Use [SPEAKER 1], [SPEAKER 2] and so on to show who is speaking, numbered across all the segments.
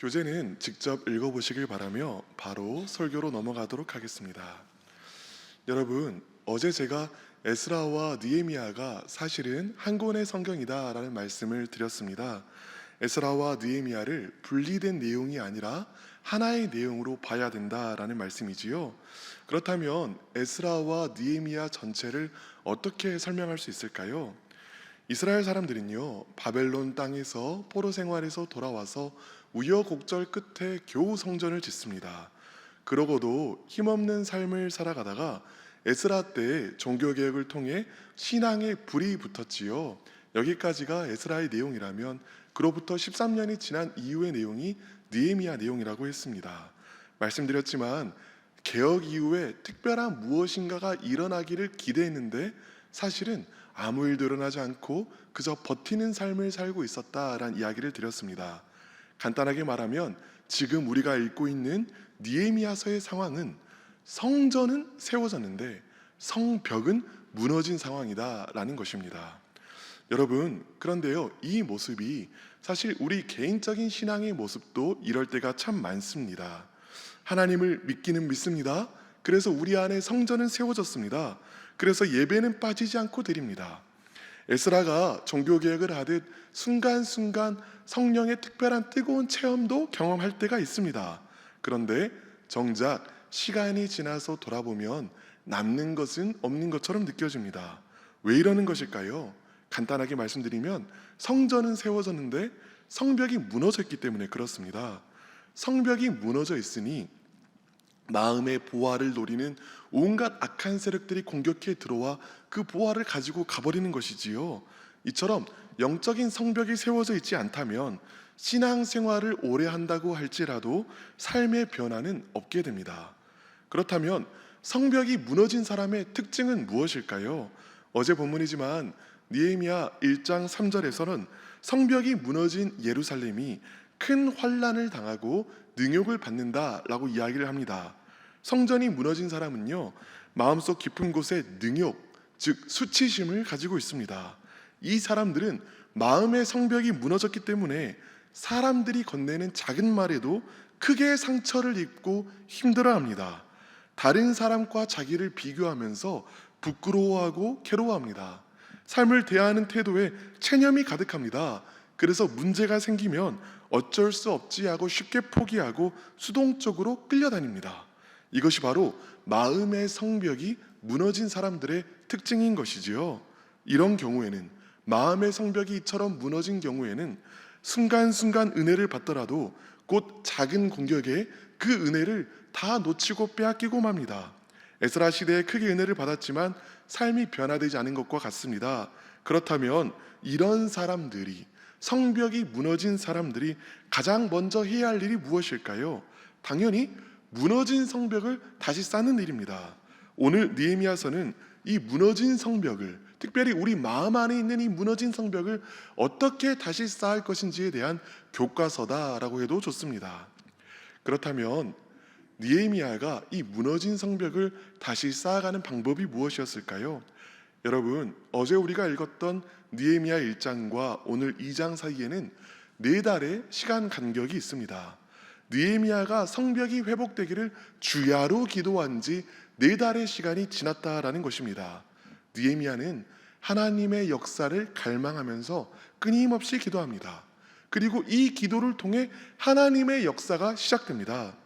[SPEAKER 1] 교재는 직접 읽어보시길 바라며 바로 설교로 넘어가도록 하겠습니다. 여러분, 어제 제가 에스라와 느헤미야가 사실은 한 권의 성경이다라는 말씀을 드렸습니다. 에스라와 느헤미야를 분리된 내용이 아니라 하나의 내용으로 봐야 된다라는 말씀이지요. 그렇다면 에스라와 느헤미야 전체를 어떻게 설명할 수 있을까요? 이스라엘 사람들은요, 바벨론 땅에서 포로 생활에서 돌아와서 우여곡절 끝에 겨우 성전을 짓습니다. 그러고도 힘없는 삶을 살아가다가 에스라 때 종교개혁을 통해 신앙에 불이 붙었지요. 여기까지가 에스라의 내용이라면 그로부터 13년이 지난 이후의 내용이 느헤미야 내용이라고 했습니다. 말씀드렸지만 개혁 이후에 특별한 무엇인가가 일어나기를 기대했는데 사실은 아무 일도 일어나지 않고 그저 버티는 삶을 살고 있었다라는 이야기를 드렸습니다. 간단하게 말하면 지금 우리가 읽고 있는 느헤미야서의 상황은 성전은 세워졌는데 성벽은 무너진 상황이다라는 것입니다. 여러분, 그런데요, 이 모습이 사실 우리 개인적인 신앙의 모습도 이럴 때가 참 많습니다. 하나님을 믿기는 믿습니다. 그래서 우리 안에 성전은 세워졌습니다. 그래서 예배는 빠지지 않고 드립니다. 에스라가 종교개혁을 하듯 순간순간 성령의 특별한 뜨거운 체험도 경험할 때가 있습니다. 그런데 정작 시간이 지나서 돌아보면 남는 것은 없는 것처럼 느껴집니다. 왜 이러는 것일까요? 간단하게 말씀드리면 성전은 세워졌는데 성벽이 무너졌기 때문에 그렇습니다. 성벽이 무너져 있으니 마음의 보화를 노리는 온갖 악한 세력들이 공격해 들어와 그 보화를 가지고 가버리는 것이지요. 이처럼 영적인 성벽이 세워져 있지 않다면 신앙생활을 오래 한다고 할지라도 삶의 변화는 없게 됩니다. 그렇다면 성벽이 무너진 사람의 특징은 무엇일까요? 어제 본문이지만 느헤미야 1장 3절에서는 성벽이 무너진 예루살렘이 큰 환난을 당하고 능욕을 받는다라고 이야기를 합니다. 성전이 무너진 사람은요, 마음속 깊은 곳에 능욕, 즉 수치심을 가지고 있습니다. 이 사람들은 마음의 성벽이 무너졌기 때문에 사람들이 건네는 작은 말에도 크게 상처를 입고 힘들어합니다. 다른 사람과 자기를 비교하면서 부끄러워하고 괴로워합니다. 삶을 대하는 태도에 체념이 가득합니다. 그래서 문제가 생기면 어쩔 수 없지 하고 쉽게 포기하고 수동적으로 끌려다닙니다. 이것이 바로 마음의 성벽이 무너진 사람들의 특징인 것이지요. 이런 경우에는, 마음의 성벽이 이처럼 무너진 경우에는 순간순간 은혜를 받더라도 곧 작은 공격에 그 은혜를 다 놓치고 빼앗기고 맙니다. 에스라 시대에 크게 은혜를 받았지만 삶이 변화되지 않은 것과 같습니다. 그렇다면 이런 사람들이, 성벽이 무너진 사람들이 가장 먼저 해야 할 일이 무엇일까요? 당연히 무너진 성벽을 다시 쌓는 일입니다. 오늘 느헤미야서는 이 무너진 성벽을, 특별히 우리 마음 안에 있는 이 무너진 성벽을 어떻게 다시 쌓을 것인지에 대한 교과서다라고 해도 좋습니다. 그렇다면 느헤미야가 이 무너진 성벽을 다시 쌓아가는 방법이 무엇이었을까요? 여러분, 어제 우리가 읽었던 느헤미야 1장과 오늘 2장 사이에는 4달의 시간 간격이 있습니다. 느헤미야가 성벽이 회복되기를 주야로 기도한 지 4달의 시간이 지났다라는 것입니다. 느헤미야는 하나님의 역사를 갈망하면서 끊임없이 기도합니다. 그리고 이 기도를 통해 하나님의 역사가 시작됩니다.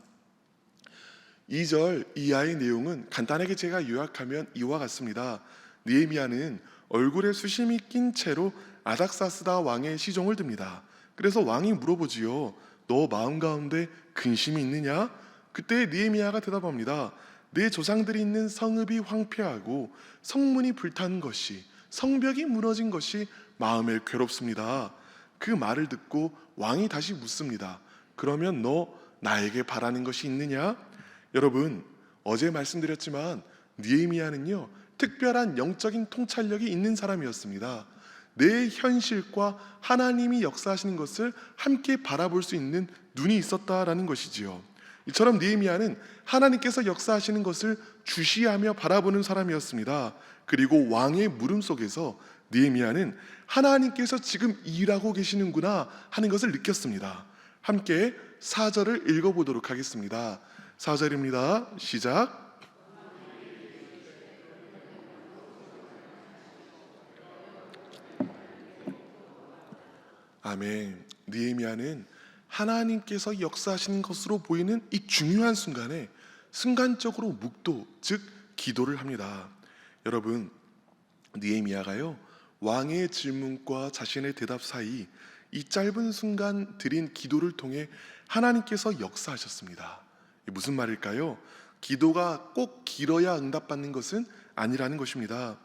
[SPEAKER 1] 2절 이하의 내용은 간단하게 제가 요약하면 이와 같습니다. 느헤미야는 얼굴에 수심이 낀 채로 아닥사스다 왕의 시종을 듭니다. 그래서 왕이 물어보지요. 너 마음 가운데 근심이 있느냐? 그때 느헤미야가 대답합니다. 내 조상들이 있는 성읍이 황폐하고 성문이 불탄 것이, 성벽이 무너진 것이 마음에 괴롭습니다. 그 말을 듣고 왕이 다시 묻습니다. 그러면 너 나에게 바라는 것이 있느냐? 여러분, 어제 말씀드렸지만 느헤미야는요, 특별한 영적인 통찰력이 있는 사람이었습니다. 내 현실과 하나님이 역사하시는 것을 함께 바라볼 수 있는 눈이 있었다라는 것이지요. 이처럼 느헤미야는 하나님께서 역사하시는 것을 주시하며 바라보는 사람이었습니다. 그리고 왕의 물음 속에서 느헤미야는 하나님께서 지금 일하고 계시는구나 하는 것을 느꼈습니다. 함께 4절을 읽어보도록 하겠습니다. 4절입니다. 시작. 아멘. 느헤미야는 하나님께서 역사하시는 것으로 보이는 이 중요한 순간에 순간적으로 묵도, 즉 기도를 합니다. 여러분, 느헤미야가요, 왕의 질문과 자신의 대답 사이 이 짧은 순간 드린 기도를 통해 하나님께서 역사하셨습니다. 이게 무슨 말일까요? 기도가 꼭 길어야 응답받는 것은 아니라는 것입니다.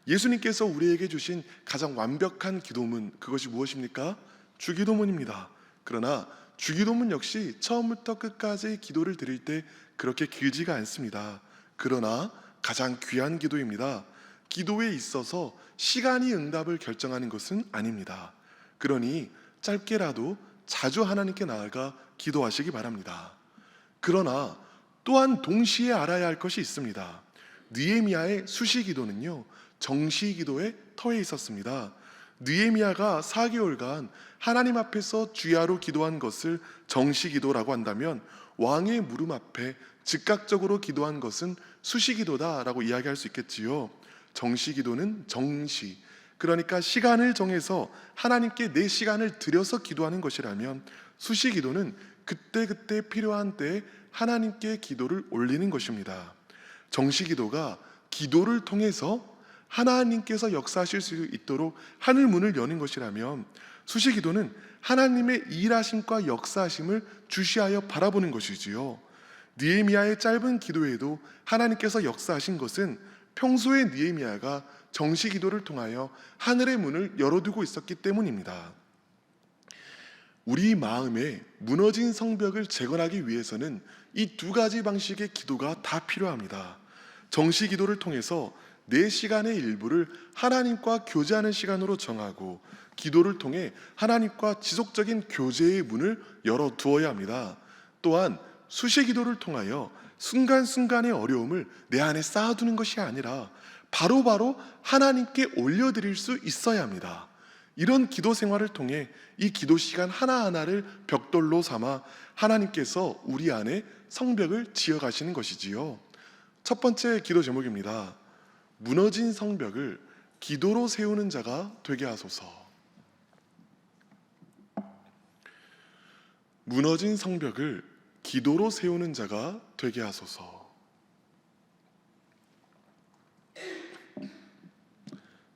[SPEAKER 1] 예수님께서 우리에게 주신 가장 완벽한 기도문, 그것이 무엇입니까? 주기도문입니다. 그러나 주기도문 역시 처음부터 끝까지 기도를 드릴 때 그렇게 길지가 않습니다. 그러나 가장 귀한 기도입니다. 기도에 있어서 시간이 응답을 결정하는 것은 아닙니다. 그러니 짧게라도 자주 하나님께 나아가 기도하시기 바랍니다. 그러나 또한 동시에 알아야 할 것이 있습니다. 느헤미야의 수시기도는요, 정시기도의 터에 있었습니다. 느헤미야가 4개월간 하나님 앞에서 주야로 기도한 것을 정시기도라고 한다면, 왕의 물음 앞에 즉각적으로 기도한 것은 수시기도다라고 이야기할 수 있겠지요. 정시기도는 정시, 그러니까 시간을 정해서 하나님께 내 시간을 들여서 기도하는 것이라면, 수시기도는 그때그때 필요한 때에 하나님께 기도를 올리는 것입니다. 정시기도가 기도를 통해서 하나님께서 역사하실 수 있도록 하늘 문을 여는 것이라면, 수시기도는 하나님의 일하심과 역사하심을 주시하여 바라보는 것이지요. 느헤미야의 짧은 기도에도 하나님께서 역사하신 것은 평소에 느헤미야가 정시기도를 통하여 하늘의 문을 열어두고 있었기 때문입니다. 우리 마음에 무너진 성벽을 재건하기 위해서는 이 두 가지 방식의 기도가 다 필요합니다. 정시기도를 통해서 내 시간의 일부를 하나님과 교제하는 시간으로 정하고, 기도를 통해 하나님과 지속적인 교제의 문을 열어두어야 합니다. 또한 수시기도를 통하여 순간순간의 어려움을 내 안에 쌓아두는 것이 아니라 바로바로 하나님께 올려드릴 수 있어야 합니다. 이런 기도 생활을 통해 이 기도 시간 하나하나를 벽돌로 삼아 하나님께서 우리 안에 성벽을 지어가시는 것이지요. 첫 번째 기도 제목입니다. 무너진 성벽을 기도로 세우는 자가 되게 하소서. 무너진 성벽을 기도로 세우는 자가 되게 하소서.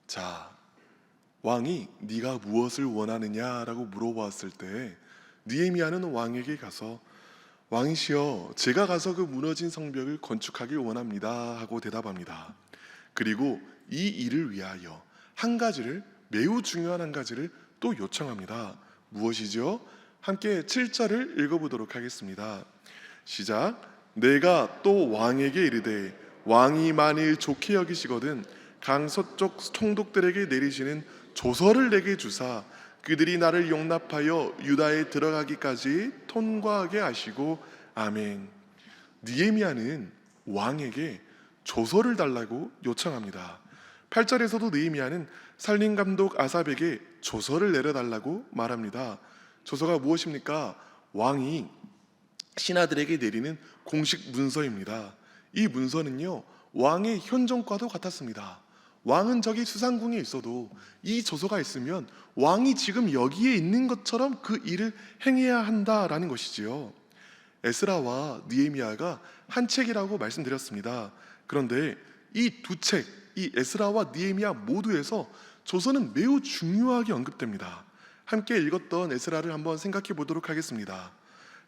[SPEAKER 1] 자, 왕이 네가 무엇을 원하느냐라고 물어보았을 때 느헤미야는 왕에게 가서, 왕이시여, 제가 가서 그 무너진 성벽을 건축하길 원합니다 하고 대답합니다. 그리고 이 일을 위하여 한 가지를, 매우 중요한 한 가지를 또 요청합니다. 무엇이죠? 함께 7절을 읽어보도록 하겠습니다. 시작. 내가 또 왕에게 이르되 왕이 만일 좋게 여기시거든 강서쪽 총독들에게 내리시는 조서를 내게 주사 그들이 나를 용납하여 유다에 들어가기까지 통과하게 하시고. 아멘. 느헤미야는 왕에게 조서를 달라고 요청합니다. 8절에서도 느헤미야는 살림감독 아삽에게 조서를 내려달라고 말합니다. 조서가 무엇입니까? 왕이 신하들에게 내리는 공식 문서입니다. 이 문서는요, 왕의 현종과도 같았습니다. 왕은 저기 수상궁에 있어도 이 조서가 있으면 왕이 지금 여기에 있는 것처럼 그 일을 행해야 한다라는 것이지요. 에스라와 느헤미야가 한 책이라고 말씀드렸습니다. 그런데 이 두 책, 이 에스라와 느헤미야 모두에서 조서는 매우 중요하게 언급됩니다. 함께 읽었던 에스라를 한번 생각해 보도록 하겠습니다.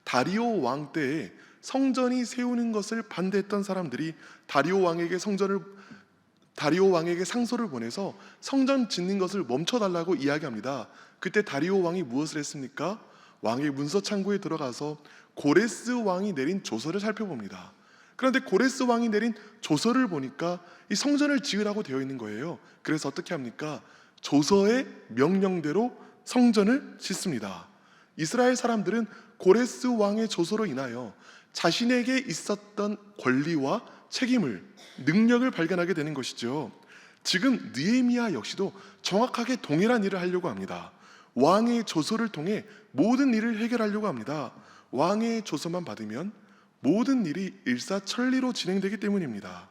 [SPEAKER 1] 다리오 왕 때에 성전이 세우는 것을 반대했던 사람들이 다리오 왕에게 상소를 보내서 성전 짓는 것을 멈춰달라고 이야기합니다. 그때 다리오 왕이 무엇을 했습니까? 왕의 문서 창고에 들어가서 고레스 왕이 내린 조서를 살펴봅니다. 그런데 고레스 왕이 내린 조서를 보니까 이 성전을 지으라고 되어 있는 거예요. 그래서 어떻게 합니까? 조서의 명령대로 성전을 짓습니다. 이스라엘 사람들은 고레스 왕의 조서로 인하여 자신에게 있었던 권리와 책임을, 능력을 발견하게 되는 것이죠. 지금 느헤미야 역시도 정확하게 동일한 일을 하려고 합니다. 왕의 조서를 통해 모든 일을 해결하려고 합니다. 왕의 조서만 받으면 모든 일이 일사천리로 진행되기 때문입니다.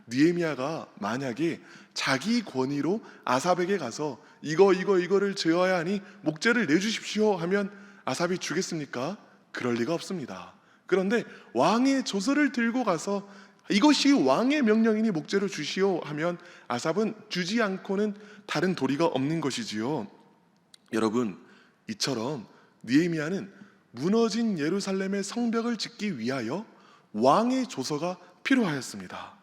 [SPEAKER 1] 느헤미야가 만약에 자기 권위로 아삽에게 가서 이거를 지어야 하니 목재를 내주십시오 하면 아삽이 주겠습니까? 그럴 리가 없습니다. 그런데 왕의 조서를 들고 가서 이것이 왕의 명령이니 목재를 주시오 하면 아삽은 주지 않고는 다른 도리가 없는 것이지요. 여러분, 이처럼 느헤미야는 무너진 예루살렘의 성벽을 짓기 위하여 왕의 조서가 필요하였습니다.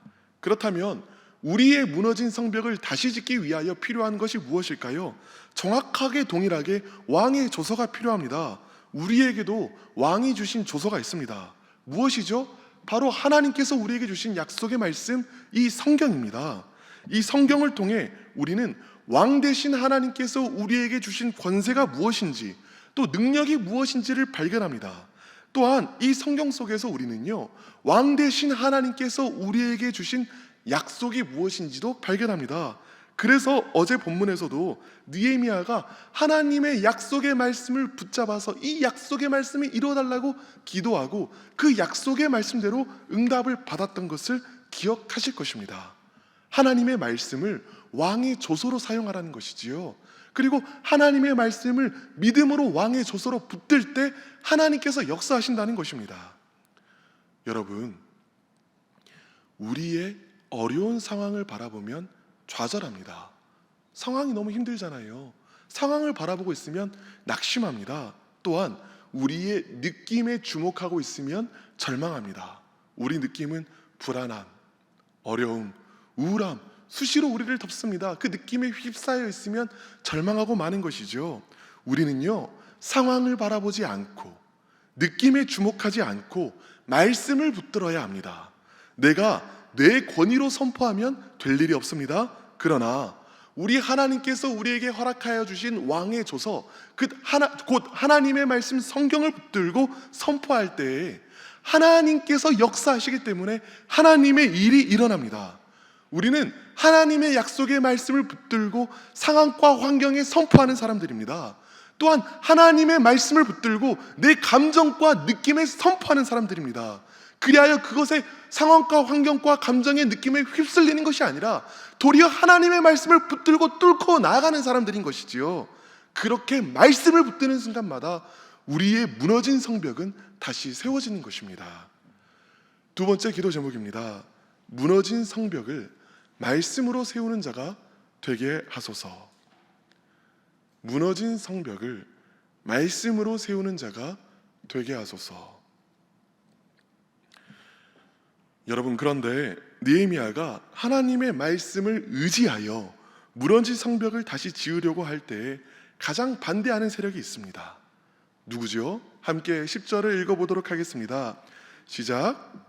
[SPEAKER 1] 그렇다면 우리의 무너진 성벽을 다시 짓기 위하여 필요한 것이 무엇일까요? 정확하게 동일하게 왕의 조서가 필요합니다. 우리에게도 왕이 주신 조서가 있습니다. 무엇이죠? 바로 하나님께서 우리에게 주신 약속의 말씀, 이 성경입니다. 이 성경을 통해 우리는 왕 대신 하나님께서 우리에게 주신 권세가 무엇인지, 또 능력이 무엇인지를 발견합니다. 또한 이 성경 속에서 우리는요, 왕 대신 하나님께서 우리에게 주신 약속이 무엇인지도 발견합니다. 그래서 어제 본문에서도 느헤미야가 하나님의 약속의 말씀을 붙잡아서 이 약속의 말씀이 이루어달라고 기도하고 그 약속의 말씀대로 응답을 받았던 것을 기억하실 것입니다. 하나님의 말씀을 왕의 조서로 사용하라는 것이지요. 그리고 하나님의 말씀을 믿음으로 왕의 조서로 붙들 때 하나님께서 역사하신다는 것입니다. 여러분, 우리의 어려운 상황을 바라보면 좌절합니다. 상황이 너무 힘들잖아요. 상황을 바라보고 있으면 낙심합니다. 또한 우리의 느낌에 주목하고 있으면 절망합니다. 우리 느낌은 불안함, 어려움, 우울함, 수시로 우리를 덮습니다. 그 느낌에 휩싸여 있으면 절망하고 마는 것이죠. 우리는요, 상황을 바라보지 않고 느낌에 주목하지 않고 말씀을 붙들어야 합니다. 내가 내 권위로 선포하면 될 일이 없습니다. 그러나 우리 하나님께서 우리에게 허락하여 주신 왕의 조서, 곧 하나님의 말씀 성경을 붙들고 선포할 때에 하나님께서 역사하시기 때문에 하나님의 일이 일어납니다. 우리는 하나님의 약속의 말씀을 붙들고 상황과 환경에 선포하는 사람들입니다. 또한 하나님의 말씀을 붙들고 내 감정과 느낌에 선포하는 사람들입니다. 그리하여 그것에 상황과 환경과 감정의 느낌에 휩쓸리는 것이 아니라 도리어 하나님의 말씀을 붙들고 뚫고 나아가는 사람들인 것이지요. 그렇게 말씀을 붙드는 순간마다 우리의 무너진 성벽은 다시 세워지는 것입니다. 두 번째 기도 제목입니다. 무너진 성벽을 말씀으로 세우는 자가 되게 하소서. 무너진 성벽을 말씀으로 세우는 자가 되게 하소서. 여러분, 그런데 느헤미야가 하나님의 말씀을 의지하여 무너진 성벽을 다시 지으려고 할 때에 가장 반대하는 세력이 있습니다. 누구죠? 함께 10절을 읽어보도록 하겠습니다. 시작.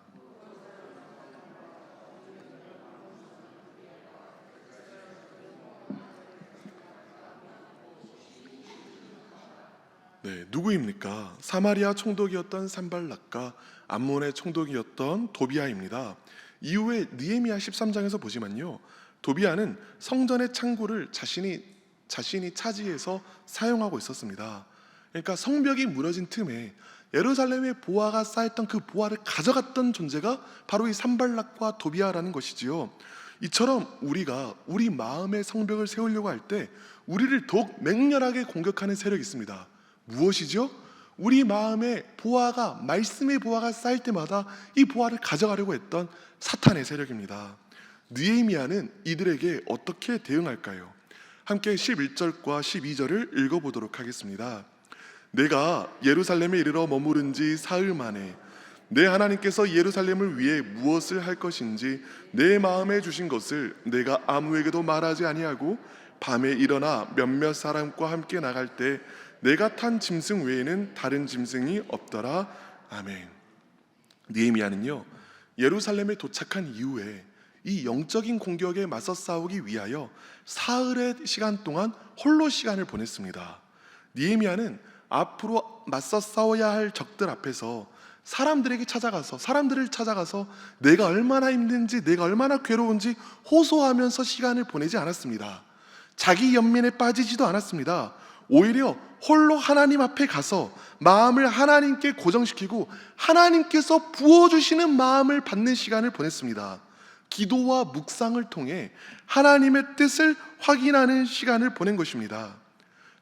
[SPEAKER 1] 네, 누구입니까? 사마리아 총독이었던 산발락과 암몬의 총독이었던 도비아입니다. 이후에 느헤미야 13장에서 보지만요, 도비아는 성전의 창고를 자신이 차지해서 사용하고 있었습니다. 그러니까 성벽이 무너진 틈에 예루살렘의 보화가 쌓였던 그 보화를 가져갔던 존재가 바로 이 산발락과 도비아라는 것이지요. 이처럼 우리가 우리 마음의 성벽을 세우려고 할 때 우리를 더욱 맹렬하게 공격하는 세력이 있습니다. 무엇이죠? 우리 마음에 보화가, 말씀의 보화가 쌓일 때마다 이 보화를 가져가려고 했던 사탄의 세력입니다. 느헤미야는 이들에게 어떻게 대응할까요? 함께 11절과 12절을 읽어보도록 하겠습니다. 내가 예루살렘에 이르러 머무른 지 사흘 만에 내 하나님께서 예루살렘을 위해 무엇을 할 것인지 내 마음에 주신 것을 내가 아무에게도 말하지 아니하고 밤에 일어나 몇몇 사람과 함께 나갈 때 내가 탄 짐승 외에는 다른 짐승이 없더라. 아멘. 느헤미야는요, 예루살렘에 도착한 이후에 이 영적인 공격에 맞서 싸우기 위하여 사흘의 시간 동안 홀로 시간을 보냈습니다. 느헤미야는 앞으로 맞서 싸워야 할 적들 앞에서 사람들을 찾아가서 내가 얼마나 힘든지, 내가 얼마나 괴로운지 호소하면서 시간을 보내지 않았습니다. 자기 연민에 빠지지도 않았습니다. 오히려 홀로 하나님 앞에 가서 마음을 하나님께 고정시키고 하나님께서 부어주시는 마음을 받는 시간을 보냈습니다. 기도와 묵상을 통해 하나님의 뜻을 확인하는 시간을 보낸 것입니다.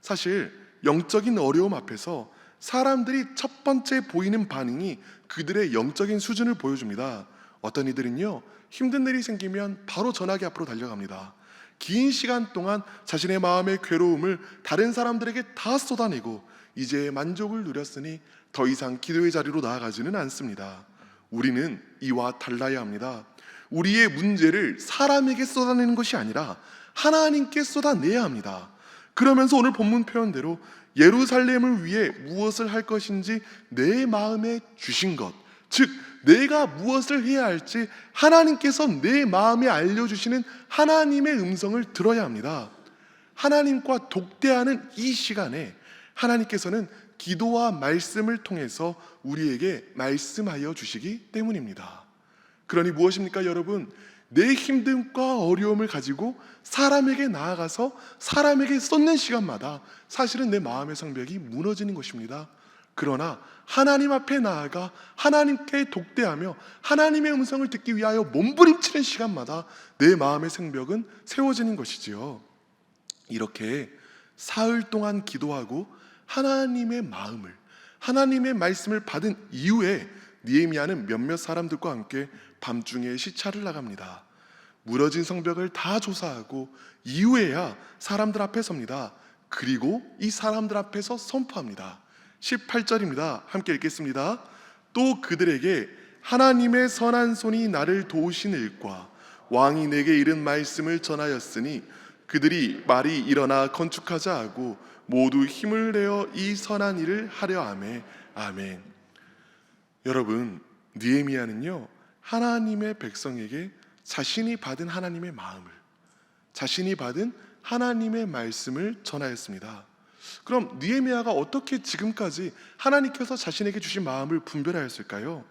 [SPEAKER 1] 사실 영적인 어려움 앞에서 사람들이 첫 번째 보이는 반응이 그들의 영적인 수준을 보여줍니다. 어떤 이들은요, 힘든 일이 생기면 바로 전화기 앞으로 달려갑니다. 긴 시간 동안 자신의 마음의 괴로움을 다른 사람들에게 다 쏟아내고 이제 만족을 누렸으니 더 이상 기도의 자리로 나아가지는 않습니다. 우리는 이와 달라야 합니다. 우리의 문제를 사람에게 쏟아내는 것이 아니라 하나님께 쏟아내야 합니다. 그러면서 오늘 본문 표현대로 예루살렘을 위해 무엇을 할 것인지 내 마음에 주신 것, 즉 내가 무엇을 해야 할지 하나님께서 내 마음에 알려주시는 하나님의 음성을 들어야 합니다. 하나님과 독대하는 이 시간에 하나님께서는 기도와 말씀을 통해서 우리에게 말씀하여 주시기 때문입니다. 그러니 무엇입니까, 여러분? 내 힘듦과 어려움을 가지고 사람에게 나아가서 사람에게 쏟는 시간마다 사실은 내 마음의 성벽이 무너지는 것입니다. 그러나 하나님 앞에 나아가 하나님께 독대하며 하나님의 음성을 듣기 위하여 몸부림치는 시간마다 내 마음의 성벽은 세워지는 것이지요. 이렇게 사흘 동안 기도하고 하나님의 마음을, 하나님의 말씀을 받은 이후에 느헤미야는 몇몇 사람들과 함께 밤중에 시찰을 나갑니다. 무너진 성벽을 다 조사하고 이후에야 사람들 앞에 섭니다. 그리고 이 사람들 앞에서 선포합니다. 18절입니다. 함께 읽겠습니다. 또 그들에게 하나님의 선한 손이 나를 도우신 일과 왕이 내게 이른 말씀을 전하였으니 그들이 말이 일어나 건축하자 하고 모두 힘을 내어 이 선한 일을 하려 하매. 아멘. 여러분, 느헤미야는요, 하나님의 백성에게 자신이 받은 하나님의 마음을, 자신이 받은 하나님의 말씀을 전하였습니다. 그럼 느헤미야가 어떻게 지금까지 하나님께서 자신에게 주신 마음을 분별하였을까요?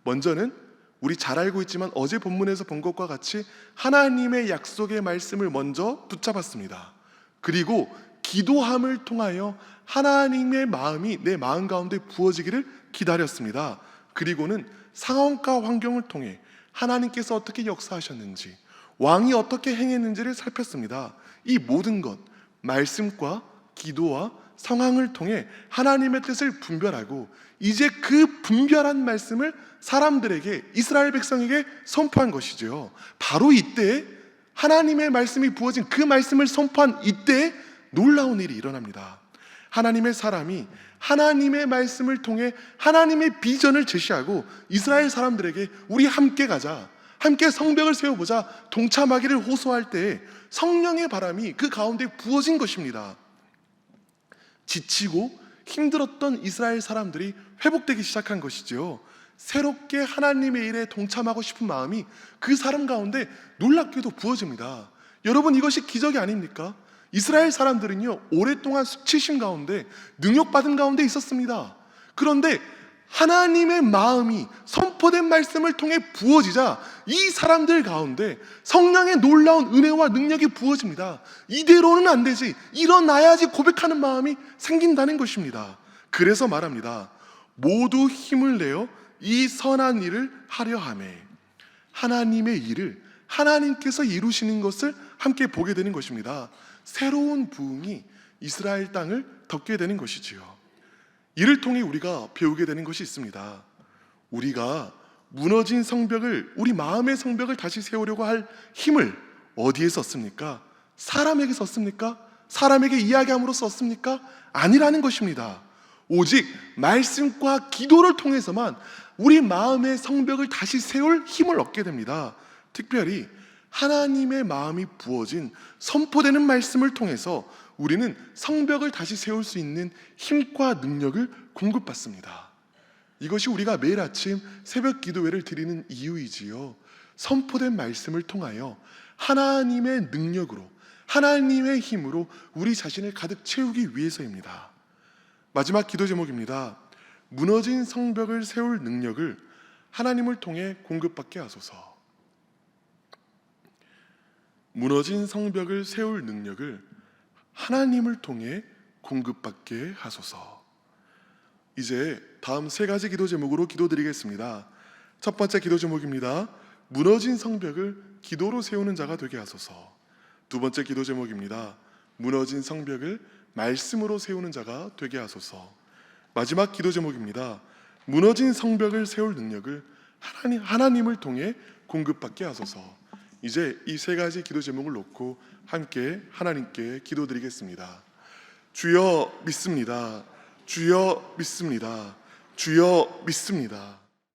[SPEAKER 1] 먼저는 우리 잘 알고 있지만 어제 본문에서 본 것과 같이 하나님의 약속의 말씀을 먼저 붙잡았습니다. 그리고 기도함을 통하여 하나님의 마음이 내 마음 가운데 부어지기를 기다렸습니다. 그리고는 상황과 환경을 통해 하나님께서 어떻게 역사하셨는지, 왕이 어떻게 행했는지를 살폈습니다. 이 모든 것, 말씀과 기도와 상황을 통해 하나님의 뜻을 분별하고 이제 그 분별한 말씀을 사람들에게, 이스라엘 백성에게 선포한 것이죠. 바로 이때 하나님의 말씀이 부어진 그 말씀을 선포한 이때 놀라운 일이 일어납니다. 하나님의 사람이 하나님의 말씀을 통해 하나님의 비전을 제시하고 이스라엘 사람들에게 우리 함께 가자, 함께 성벽을 세워보자, 동참하기를 호소할 때 성령의 바람이 그 가운데 부어진 것입니다. 지치고 힘들었던 이스라엘 사람들이 회복되기 시작한 것이죠. 새롭게 하나님의 일에 동참하고 싶은 마음이 그 사람 가운데 놀랍게도 부어집니다. 여러분, 이것이 기적이 아닙니까? 이스라엘 사람들은요, 오랫동안 수치심 가운데, 능욕받은 가운데 있었습니다. 그런데 하나님의 마음이 선포된 말씀을 통해 부어지자 이 사람들 가운데 성령의 놀라운 은혜와 능력이 부어집니다. 이대로는 안 되지, 일어나야지 고백하는 마음이 생긴다는 것입니다. 그래서 말합니다. 모두 힘을 내어 이 선한 일을 하려 하매. 하나님의 일을 하나님께서 이루시는 것을 함께 보게 되는 것입니다. 새로운 부흥이 이스라엘 땅을 덮게 되는 것이지요. 이를 통해 우리가 배우게 되는 것이 있습니다. 우리가 무너진 성벽을, 우리 마음의 성벽을 다시 세우려고 할 힘을 어디에 썼습니까? 사람에게 썼습니까? 사람에게 이야기함으로 썼습니까? 아니라는 것입니다. 오직 말씀과 기도를 통해서만 우리 마음의 성벽을 다시 세울 힘을 얻게 됩니다. 특별히 하나님의 마음이 부어진 선포되는 말씀을 통해서 우리는 성벽을 다시 세울 수 있는 힘과 능력을 공급받습니다. 이것이 우리가 매일 아침 새벽 기도회를 드리는 이유이지요. 선포된 말씀을 통하여 하나님의 능력으로, 하나님의 힘으로 우리 자신을 가득 채우기 위해서입니다. 마지막 기도 제목입니다. 무너진 성벽을 세울 능력을 하나님을 통해 공급받게 하소서. 무너진 성벽을 세울 능력을 하나님을 통해 공급받게 하소서. 이제 다음 세 가지 기도 제목으로 기도드리겠습니다. 첫 번째 기도 제목입니다. 무너진 성벽을 기도로 세우는 자가 되게 하소서. 두 번째 기도 제목입니다. 무너진 성벽을 말씀으로 세우는 자가 되게 하소서. 마지막 기도 제목입니다. 무너진 성벽을 세울 능력을 하나님을 통해 공급받게 하소서. 이제 이 세 가지 기도 제목을 놓고 함께 하나님께 기도드리겠습니다. 주여 믿습니다. 주여 믿습니다. 주여 믿습니다.